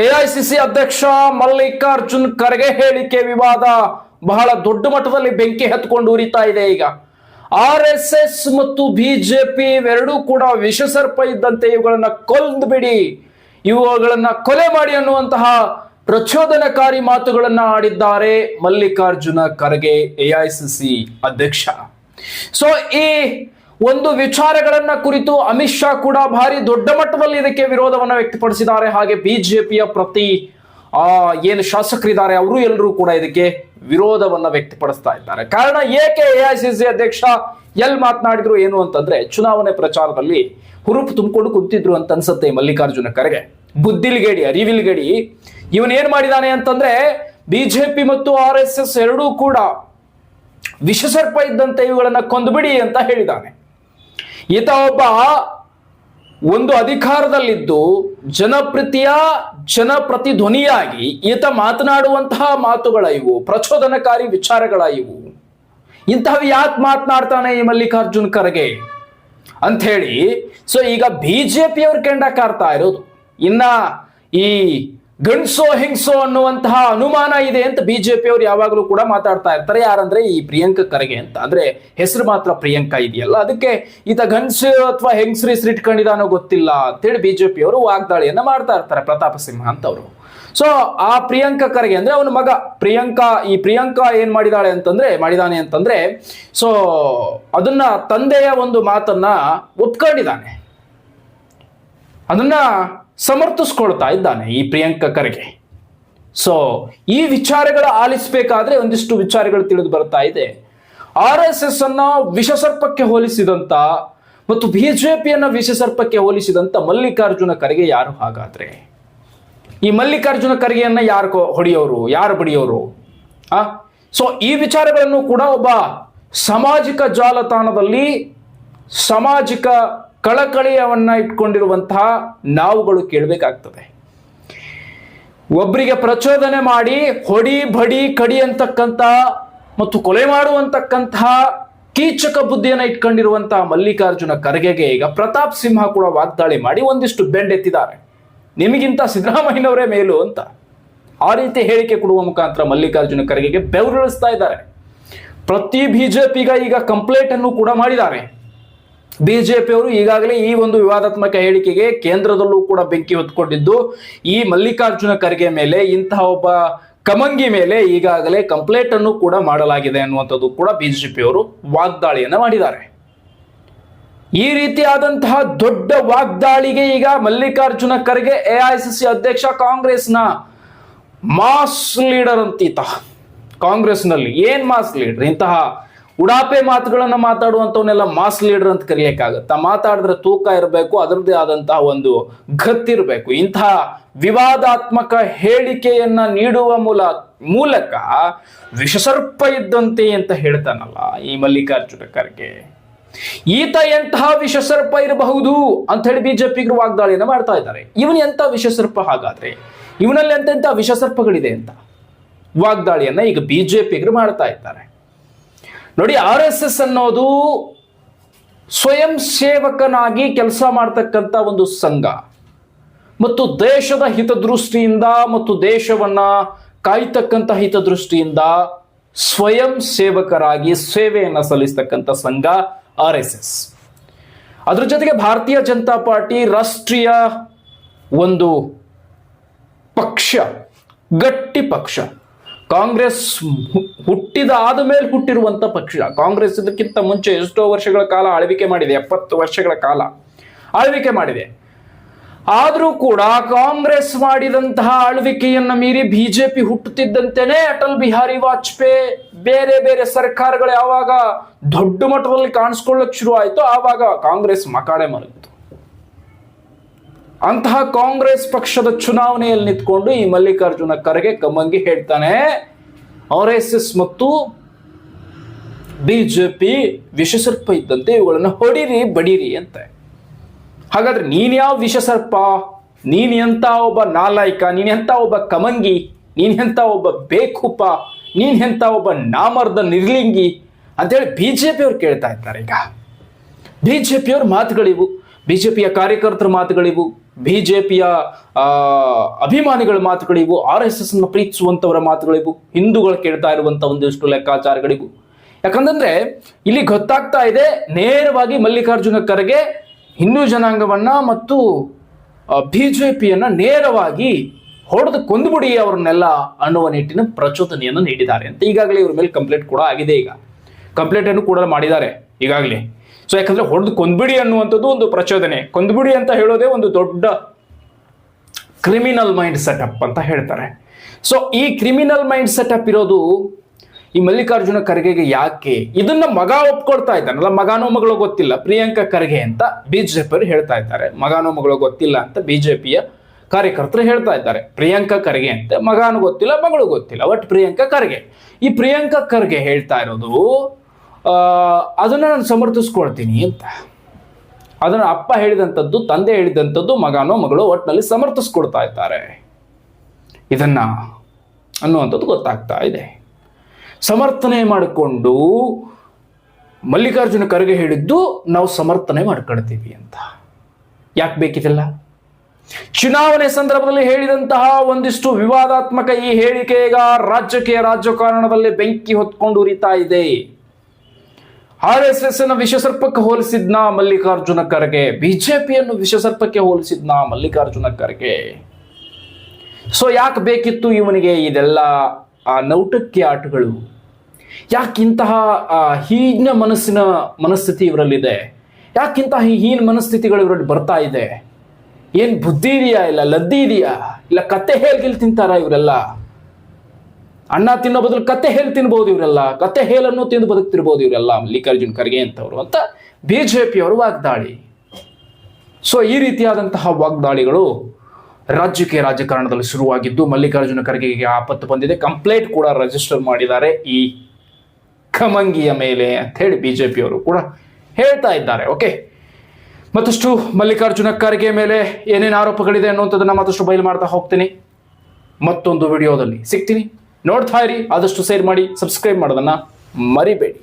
AICC ಅಧ್ಯಕ್ಷ ಮಲ್ಲಿಕಾರ್ಜುನ್ ಖರ್ಗೆ ಹೇಳಿಕೆ ವಿವಾದ ಬಹಳ ದೊಡ್ಡ ಮಟ್ಟದಲ್ಲಿ ಬೆಂಕಿ ಹತ್ಕೊಂಡು ಉರಿತಾ ಇದೆ. ಈಗ RSS ಮತ್ತು ಬಿಜೆಪಿ ಎರಡೂ ಕೂಡ ವಿಷಸರ್ಪ ಇದ್ದಂತೆ ಇವುಗಳನ್ನ ಕೊಲ್ದು ಬಿಡಿ, ಇವುಗಳನ್ನ ಕೊಲೆ ಮಾಡಿ ಅನ್ನುವಂತಹ ಪ್ರಚೋದನಕಾರಿ ಮಾತುಗಳನ್ನ ಆಡಿದ್ದಾರೆ ಮಲ್ಲಿಕಾರ್ಜುನ ಖರ್ಗೆ ಎಐಸಿಸಿ ಅಧ್ಯಕ್ಷ. ಸೊ ಈ ಒಂದು ವಿಚಾರಗಳನ್ನ ಕುರಿತು ಅಮಿತ್ ಶಾ ಕೂಡ ಭಾರಿ ದೊಡ್ಡ ಮಟ್ಟದಲ್ಲಿ ಇದಕ್ಕೆ ವಿರೋಧವನ್ನ ವ್ಯಕ್ತಪಡಿಸಿದ್ದಾರೆ. ಹಾಗೆ ಬಿಜೆಪಿಯ ಏನು ಶಾಸಕರಿದ್ದಾರೆ ಅವರು ಎಲ್ಲರೂ ಕೂಡ ಇದಕ್ಕೆ ವಿರೋಧವನ್ನ ವ್ಯಕ್ತಪಡಿಸ್ತಾ ಇದ್ದಾರೆ. ಕಾರಣ ಏಕೆ ಎಐಸಿಸಿ ಅಧ್ಯಕ್ಷ ಮಾತನಾಡಿದ್ರು ಏನು ಅಂತಂದ್ರೆ, ಚುನಾವಣೆ ಪ್ರಚಾರದಲ್ಲಿ ಹುರುಪು ತುಂಬಿಕೊಂಡು ಕುಂತಿದ್ರು ಅಂತ ಅನ್ಸುತ್ತೆ ಮಲ್ಲಿಕಾರ್ಜುನ ಖರ್ಗೆ. ಬುದ್ಧಿಲ್ಗೇಡಿ ಅರಿವಿಲ್ಗೇಡಿ ಇವನ್ ಏನ್ ಮಾಡಿದಾನೆ ಅಂತಂದ್ರೆ, ಬಿಜೆಪಿ ಮತ್ತು RSS ಎರಡೂ ಕೂಡ ವಿಷಸರ್ಪ ಇದ್ದಂತೆ ಇವುಗಳನ್ನ ಕೊಂದುಬಿಡಿ ಅಂತ ಹೇಳಿದಾನೆ. ಈತ ಒಬ್ಬ ಒಂದು ಅಧಿಕಾರದಲ್ಲಿದ್ದು ಜನಪ್ರತಿಧ್ವನಿಯಾಗಿ ಈತ ಮಾತನಾಡುವಂತಹ ಮಾತುಗಳ ಇವು ಪ್ರಚೋದನಕಾರಿ ವಿಚಾರಗಳ ಇವು. ಇಂತಹವು ಯಾಕೆ ಮಾತನಾಡ್ತಾನೆ ಈ ಮಲ್ಲಿಕಾರ್ಜುನ್ ಖರ್ಗೆ ಅಂತ ಹೇಳಿ ಸೊ ಈಗ ಬಿಜೆಪಿಯವ್ರ ಕೆಂಡ ಕಾರ್ತಾ ಇರೋದು. ಇನ್ನ ಈ ಗಂಡ್ಸೋ ಹಿಂಗ್ಸೋ ಅನ್ನುವಂತಹ ಅನುಮಾನ ಇದೆ ಅಂತ ಬಿಜೆಪಿಯವರು ಯಾವಾಗಲೂ ಕೂಡ ಮಾತಾಡ್ತಾ ಇರ್ತಾರೆ. ಯಾರಂದ್ರೆ ಈ ಪ್ರಿಯಾಂಕ ಖರ್ಗೆ ಅಂತ, ಅಂದ್ರೆ ಹೆಸರು ಮಾತ್ರ ಪ್ರಿಯಾಂಕಾ ಇದೆಯಲ್ಲ, ಅದಕ್ಕೆ ಈತ ಗಂಡ್ಸು ಅಥವಾ ಹೆಂಗಸ್ರಿ ಇಟ್ಕೊಂಡಿದಾನೋ ಗೊತ್ತಿಲ್ಲ ಅಂತೇಳಿ ಬಿಜೆಪಿಯವರು ವಾಗ್ದಾಳಿಯನ್ನ ಮಾಡ್ತಾ ಇರ್ತಾರೆ. ಪ್ರತಾಪ ಸಿಂಹ ಅಂತವ್ರು. ಸೊ ಆ ಪ್ರಿಯಾಂಕ ಖರ್ಗೆ ಅಂದ್ರೆ ಅವನ ಮಗ ಪ್ರಿಯಾಂಕಾ ಏನ್ ಮಾಡಿದಾನೆ ಅಂತಂದ್ರೆ ಸೊ ಅದನ್ನ ತಂದೆಯ ಒಂದು ಮಾತನ್ನ ಒಪ್ಕೊಂಡಿದ್ದಾನೆ, ಅದನ್ನ ಸಮರ್ಥಿಸ್ಕೊಳ್ತಾ ಇದ್ದಾನೆ ಈ ಪ್ರಿಯಾಂಕ ಖರ್ಗೆ. ಸೊ ಈ ವಿಚಾರಗಳ ಆಲಿಸಬೇಕಾದ್ರೆ ಒಂದಿಷ್ಟು ವಿಚಾರಗಳು ತಿಳಿದು ಬರ್ತಾ ಇದೆ. RSS ಅನ್ನ ವಿಷಸರ್ಪಕ್ಕೆ ಹೋಲಿಸಿದಂತ ಮತ್ತು ಬಿಜೆಪಿಯನ್ನ ವಿಷಸರ್ಪಕ್ಕೆ ಹೋಲಿಸಿದಂತ ಮಲ್ಲಿಕಾರ್ಜುನ ಖರ್ಗೆ ಯಾರು? ಹಾಗಾದ್ರೆ ಈ ಮಲ್ಲಿಕಾರ್ಜುನ ಖರ್ಗೆಯನ್ನ ಯಾರು ಹೊಡೆಯೋರು, ಯಾರು ಬಡಿಯೋರು? ಸೊ ಈ ವಿಚಾರಗಳನ್ನು ಕೂಡ ಒಬ್ಬ ಸಾಮಾಜಿಕ ಜಾಲತಾಣದಲ್ಲಿ ಸಾಮಾಜಿಕ ಕಳಕಳಿಯವನ್ನ ಇಟ್ಕೊಂಡಿರುವಂತಹ ನಾವುಗಳು ಕೇಳಬೇಕಾಗ್ತದೆ. ಒಬ್ಬರಿಗೆ ಪ್ರಚೋದನೆ ಮಾಡಿ ಹೊಡಿ ಬಡಿ ಕಡಿ ಅಂತಕ್ಕಂಥ ಮತ್ತು ಕೊಲೆ ಮಾಡುವಂತಕ್ಕಂತಹ ಕೀಚಕ ಬುದ್ಧಿಯನ್ನ ಇಟ್ಕೊಂಡಿರುವಂತಹ ಮಲ್ಲಿಕಾರ್ಜುನ ಖರ್ಗೆಗೆ ಈಗ ಪ್ರತಾಪ್ ಸಿಂಹ ಕೂಡ ವಾಗ್ದಾಳಿ ಮಾಡಿ ಒಂದಿಷ್ಟು ಬೆಂಡೆತ್ತಿದ್ದಾರೆ. ನಿಮಗಿಂತ ಸಿದ್ದರಾಮಯ್ಯನವರೇ ಮೇಲು ಅಂತ ಆ ರೀತಿ ಹೇಳಿಕೆ ಕೊಡುವ ಮುಖಾಂತರ ಮಲ್ಲಿಕಾರ್ಜುನ ಖರ್ಗೆಗೆ ಬೆವರಿಳಿಸ್ತಾ ಇದ್ದಾರೆ. ಪ್ರತಿ ಬಿಜೆಪಿಗ ಈಗ ಕಂಪ್ಲೇಂಟ್ ಅನ್ನು ಕೂಡ ಮಾಡಿದ್ದಾರೆ. ಬಿಜೆಪಿಯವರು ಈಗಾಗಲೇ ಈ ಒಂದು ವಿವಾದಾತ್ಮಕ ಹೇಳಿಕೆಗೆ ಕೇಂದ್ರದಲ್ಲೂ ಕೂಡ ಬೆಂಕಿ ಹೊತ್ಕೊಂಡಿದ್ದು ಈ ಮಲ್ಲಿಕಾರ್ಜುನ ಖರ್ಗೆ ಮೇಲೆ, ಇಂತಹ ಒಬ್ಬ ಕಮಂಗಿ ಮೇಲೆ ಈಗಾಗಲೇ ಕಂಪ್ಲೇಂಟ್ ಅನ್ನು ಕೂಡ ಮಾಡಲಾಗಿದೆ ಅನ್ನುವಂಥದ್ದು ಕೂಡ ಬಿಜೆಪಿಯವರು ವಾಗ್ದಾಳಿಯನ್ನ ಮಾಡಿದ್ದಾರೆ. ಈ ರೀತಿಯಾದಂತಹ ದೊಡ್ಡ ವಾಗ್ದಾಳಿಗೆ ಈಗ ಮಲ್ಲಿಕಾರ್ಜುನ ಖರ್ಗೆ ಎಐಸಿಸಿ ಅಧ್ಯಕ್ಷ, ಕಾಂಗ್ರೆಸ್ನ ಮಾಸ್ ಲೀಡರ್ ಅಂತೀತ. ಕಾಂಗ್ರೆಸ್ನಲ್ಲಿ ಏನ್ ಮಾಸ್ ಲೀಡರ್? ಇಂತಹ ಉಡಾಪೆ ಮಾತುಗಳನ್ನ ಮಾತಾಡುವಂತವನ್ನೆಲ್ಲ ಮಾಸ್ ಲೀಡರ್ ಅಂತ ಕರೆಯಕ್ಕಾಗತ್ತ? ಮಾತಾಡಿದ್ರೆ ತೂಕ ಇರಬೇಕು, ಅದರದ್ದೇ ಆದಂತಹ ಒಂದು ಗತ್ತಿರಬೇಕು. ಇಂತಹ ವಿವಾದಾತ್ಮಕ ಹೇಳಿಕೆಯನ್ನ ನೀಡುವ ಮೂಲಕ ವಿಷಸರ್ಪ ಇದ್ದಂತೆ ಅಂತ ಹೇಳ್ತಾನಲ್ಲ ಈ ಮಲ್ಲಿಕಾರ್ಜುನ ಖರ್ಗೆ, ಈತ ಎಂತಹ ವಿಷಸರ್ಪ ಇರಬಹುದು ಅಂತ ಹೇಳಿ ಬಿಜೆಪಿಗರು ವಾಗ್ದಾಳಿಯನ್ನ ಮಾಡ್ತಾ ಇದ್ದಾರೆ. ಇವನ್ ಎಂತ ವಿಷಸರ್ಪ? ಹಾಗಾದ್ರೆ ಇವನಲ್ಲಿ ಎಂತೆಂತ ವಿಷಸರ್ಪಗಳಿದೆ ಅಂತ ವಾಗ್ದಾಳಿಯನ್ನ ಈಗ ಬಿಜೆಪಿಗರು ಮಾಡ್ತಾ ಇದ್ದಾರೆ. ನೋಡಿ, RSS ಅನ್ನೋದು ಸ್ವಯಂ ಸೇವಕನಾಗಿ ಕೆಲಸ ಮಾಡ್ತಕ್ಕಂಥ ಒಂದು ಸಂಘ ಮತ್ತು ದೇಶದ ಹಿತದೃಷ್ಟಿಯಿಂದ ಮತ್ತು ದೇಶವನ್ನ ಕಾಯ್ತಕ್ಕಂಥ ಹಿತದೃಷ್ಟಿಯಿಂದ ಸ್ವಯಂ ಸೇವಕರಾಗಿ ಸೇವೆಯನ್ನ ಸಲ್ಲಿಸ್ತಕ್ಕಂಥ ಸಂಘ RSS. ಅದ್ರ ಜೊತೆಗೆ ಭಾರತೀಯ ಜನತಾ ಪಾರ್ಟಿ ರಾಷ್ಟ್ರೀಯ ಒಂದು ಪಕ್ಷ, ಗಟ್ಟಿ ಪಕ್ಷ. ಕಾಂಗ್ರೆಸ್ ಹುಟ್ಟಿದ ಮೇಲೆ ಹುಟ್ಟಿರುವಂತ ಪಕ್ಷ. ಕಾಂಗ್ರೆಸ್ ಇದಕ್ಕಿಂತ ಮುಂಚೆ ಎಷ್ಟೋ ವರ್ಷಗಳ ಕಾಲ ಆಳ್ವಿಕೆ ಮಾಡಿದೆ, 70 ವರ್ಷಗಳ ಕಾಲ ಆಳ್ವಿಕೆ ಮಾಡಿದೆ. ಆದ್ರೂ ಕೂಡ ಕಾಂಗ್ರೆಸ್ ಮಾಡಿದಂತಹ ಆಳ್ವಿಕೆಯನ್ನ ಮೀರಿ ಬಿಜೆಪಿ ಹುಟ್ಟುತ್ತಿದ್ದಂತೆಯೇ ಅಟಲ್ ಬಿಹಾರಿ ವಾಜಪೇಯಿ ಬೇರೆ ಬೇರೆ ಸರ್ಕಾರಗಳು ಯಾವಾಗ ದೊಡ್ಡ ಮಟ್ಟದಲ್ಲಿ ಕಾಣಿಸ್ಕೊಳ್ಳಕ್ ಶುರು ಆಯ್ತು ಆವಾಗ ಕಾಂಗ್ರೆಸ್ ಮಕಾಡೆ ಮಲಗಿತು. ಅಂತಹ ಕಾಂಗ್ರೆಸ್ ಪಕ್ಷದ ಚುನಾವಣೆಯಲ್ಲಿ ನಿಂತ್ಕೊಂಡು ಈ ಮಲ್ಲಿಕಾರ್ಜುನ ಖರ್ಗೆ ಕಮಂಗಿ ಹೇಳ್ತಾನೆ, RSS ಮತ್ತು ಬಿಜೆಪಿ ವಿಷಸರ್ಪ ಇದ್ದಂತೆ, ಇವುಗಳನ್ನ ಹೊಡಿರಿ ಬಡಿರಿ ಅಂತ. ಹಾಗಾದ್ರೆ ನೀನ್ ಯಾವ ವಿಷಸರ್ಪ? ನೀನ್ ಎಂತ ಒಬ್ಬ ನಾಲಾಯಕ? ನೀನ್ ಎಂತ ಒಬ್ಬ ಕಮಂಗಿ? ನೀನ್ ಎಂತ ಒಬ್ಬ ಬೇಕೂಪ? ನೀನ್ ಎಂತ ಒಬ್ಬ ನಾಮರ್ದ ನಿರ್ಲಿಂಗಿ ಅಂತೇಳಿ ಬಿಜೆಪಿಯವ್ರು ಕೇಳ್ತಾ ಇದ್ದಾರೆ. ಈಗ ಬಿಜೆಪಿಯವ್ರ ಮಾತುಗಳಿವು. ಬಿಜೆಪಿಯ ಕಾರ್ಯಕರ್ತರ ಮಾತುಗಳಿವು, ಬಿಜೆಪಿಯ ಅಭಿಮಾನಿಗಳ ಮಾತುಗಳಿವು, RSS ಅನ್ನು ಪ್ರೀತಿಸುವಂತವರ ಮಾತುಗಳಿವು, ಹಿಂದೂಗಳು ಕೇಳ್ತಾ ಇರುವಂತ ಒಂದಿಷ್ಟು ಲೆಕ್ಕಾಚಾರಗಳಿವು. ಯಾಕಂದ್ರೆ ಇಲ್ಲಿ ಗೊತ್ತಾಗ್ತಾ ಇದೆ ನೇರವಾಗಿ ಮಲ್ಲಿಕಾರ್ಜುನ ಖರ್ಗೆ ಹಿಂದೂ ಜನಾಂಗವನ್ನ ಮತ್ತು ಬಿಜೆಪಿಯನ್ನ ನೇರವಾಗಿ ಹೊಡೆದು ಕೊಂದುಬಿಡಿ ಅವ್ರನ್ನೆಲ್ಲ ಅನ್ನುವ ನಿಟ್ಟಿನ ಪ್ರಚೋದನೆಯನ್ನು ನೀಡಿದ್ದಾರೆ ಅಂತ ಈಗಾಗಲೇ ಇವ್ರ ಮೇಲೆ ಕಂಪ್ಲೇಂಟ್ ಕೂಡ ಆಗಿದೆ. ಈಗ ಕಂಪ್ಲೇಂಟ್ ಅನ್ನು ಕೂಡ ಮಾಡಿದ್ದಾರೆ ಈಗಾಗಲೇ. ಸೊ ಯಾಕಂದ್ರೆ ಹೊಡೆದು ಕೊಂದ್ಬಿಡಿ ಅನ್ನುವಂಥದ್ದು ಒಂದು ಪ್ರಚೋದನೆ. ಕೊಂದ್ಬಿಡಿ ಅಂತ ಹೇಳೋದೇ ಒಂದು ದೊಡ್ಡ ಕ್ರಿಮಿನಲ್ ಮೈಂಡ್ ಸೆಟಪ್ ಅಂತ ಹೇಳ್ತಾರೆ. ಸೊ ಈ ಕ್ರಿಮಿನಲ್ ಮೈಂಡ್ ಸೆಟಪ್ ಇರೋದು ಈ ಮಲ್ಲಿಕಾರ್ಜುನ ಖರ್ಗೆಗೆ ಯಾಕೆ? ಇದನ್ನ ಮಗ ಒಪ್ಕೊಳ್ತಾ ಇದ್ದಾನಲ್ಲ, ಮಗಾನೋ ಮಗಳು ಗೊತ್ತಿಲ್ಲ, ಪ್ರಿಯಾಂಕಾ ಖರ್ಗೆ ಅಂತ ಬಿಜೆಪಿಯವರು ಹೇಳ್ತಾ ಇದ್ದಾರೆ. ಮಗಾನೋ ಮಗಳು ಗೊತ್ತಿಲ್ಲ ಅಂತ ಬಿಜೆಪಿಯ ಕಾರ್ಯಕರ್ತರು ಹೇಳ್ತಾ ಇದ್ದಾರೆ. ಪ್ರಿಯಾಂಕಾ ಖರ್ಗೆ ಅಂತ ಮಗಾನು ಗೊತ್ತಿಲ್ಲ, ಮಗಳು ಗೊತ್ತಿಲ್ಲ, ಒಟ್ಟು ಪ್ರಿಯಾಂಕಾ ಖರ್ಗೆ. ಈ ಪ್ರಿಯಾಂಕಾ ಖರ್ಗೆ ಹೇಳ್ತಾ ಇರೋದು ಅದನ್ನ ನಾನು ಸಮರ್ಥಿಸ್ಕೊಳ್ತೀನಿ ಅಂತ. ಅದನ್ನ ಅಪ್ಪ ಹೇಳಿದಂಥದ್ದು, ತಂದೆ ಹೇಳಿದಂಥದ್ದು ಮಗನೋ ಮಗಳು ಒಟ್ಟಿನಲ್ಲಿ ಸಮರ್ಥಿಸ್ಕೊಳ್ತಾ ಇದ್ದಾರೆ ಇದನ್ನ ಅನ್ನುವಂಥದ್ದು ಗೊತ್ತಾಗ್ತಾ ಇದೆ. ಸಮರ್ಥನೆ ಮಾಡಿಕೊಂಡು ಮಲ್ಲಿಕಾರ್ಜುನ ಖರ್ಗೆ ಹೇಳಿದ್ದು ನಾವು ಸಮರ್ಥನೆ ಮಾಡ್ಕೊಳ್ತೀವಿ ಅಂತ. ಯಾಕೆ ಬೇಕಿದೆಲ್ಲ? ಚುನಾವಣೆ ಸಂದರ್ಭದಲ್ಲಿ ಹೇಳಿದಂತಹ ಒಂದಿಷ್ಟು ವಿವಾದಾತ್ಮಕ ಈ ಹೇಳಿಕೆ ಈಗ ರಾಜಕಾರಣದಲ್ಲಿ ಬೆಂಕಿ ಹೊತ್ಕೊಂಡು ಉರಿತಾ ಇದೆ. RSS ಅನ್ನು ವಿಷಸರ್ಪಕ್ಕೆ ಹೋಲಿಸಿದ್ನ ಮಲ್ಲಿಕಾರ್ಜುನ ಖರ್ಗೆ, ಬಿಜೆಪಿಯನ್ನು ವಿಷಸರ್ಪಕ್ಕೆ ಹೋಲಿಸಿದ್ನ ಮಲ್ಲಿಕಾರ್ಜುನ ಖರ್ಗೆ. ಸೊ ಯಾಕೆ ಬೇಕಿತ್ತು ಇವನಿಗೆ ಇದೆಲ್ಲ ನೌಟಕ್ಯ ಆಟಗಳು? ಯಾಕಿಂತಹ ಹೀನ ಮನಸ್ಥಿತಿ ಇವರಲ್ಲಿದೆ? ಯಾಕಿಂತಹ ಹೀನ ಮನಸ್ಥಿತಿಗಳು ಇವರಲ್ಲಿ ಬರ್ತಾ ಇದೆ? ಏನ್ ಬುದ್ಧಿ ಇದೆಯಾ? ಇಲ್ಲ ಲದ್ದಿ ಇದೆಯಾ? ಇಲ್ಲ ಕತ್ತೆ ಹೇಲ್ಗಿಲ್ ತಿಂತಾರ ಇವರೆಲ್ಲ? ಅನ್ನ ತಿನ್ನೋ ಬದಲು ಕತ್ತೆ ಹೇಲ್ ತಿನ್ಬಹುದು ಇವರೆಲ್ಲ, ಕತ್ತೆ ಹೇಲನ್ನು ತಿಂದು ಬದುಕ್ತಿರ್ಬೋದು ಇವರೆಲ್ಲ ಮಲ್ಲಿಕಾರ್ಜುನ ಖರ್ಗೆ ಅಂತವರು ಅಂತ ಬಿಜೆಪಿಯವರು ವಾಗ್ದಾಳಿ. ಸೊ ಈ ರೀತಿಯಾದಂತಹ ವಾಗ್ದಾಳಿಗಳು ರಾಜಕಾರಣದಲ್ಲಿ ಶುರುವಾಗಿದ್ದು ಮಲ್ಲಿಕಾರ್ಜುನ ಖರ್ಗೆಗೆ ಆಪತ್ತು ಬಂದಿದೆ. ಕಂಪ್ಲೇಂಟ್ ಕೂಡ ರಿಜಿಸ್ಟರ್ ಮಾಡಿದ್ದಾರೆ ಈ ಖಮಂಗಿಯ ಮೇಲೆ ಅಂತ ಹೇಳಿ ಬಿಜೆಪಿಯವರು ಕೂಡ ಹೇಳ್ತಾ ಇದ್ದಾರೆ. ಓಕೆ, ಮತ್ತಷ್ಟು ಮಲ್ಲಿಕಾರ್ಜುನ ಖರ್ಗೆ ಮೇಲೆ ಏನೇನು ಆರೋಪಗಳಿದೆ ಅನ್ನುವಂಥದ್ದನ್ನ ಮತ್ತಷ್ಟು ಬಯಲು ಮಾಡ್ತಾ ಹೋಗ್ತೀನಿ. ಮತ್ತೊಂದು ವಿಡಿಯೋದಲ್ಲಿ ಸಿಗ್ತೀನಿ. ನೋಡ್ತಾ ಇರಿ, ಆದಷ್ಟು ಶೇರ್ ಮಾಡಿ, ಸಬ್ಸ್ಕ್ರೈಬ್ ಮಾಡೋದನ್ನ ಮರಿಬೇಡಿ.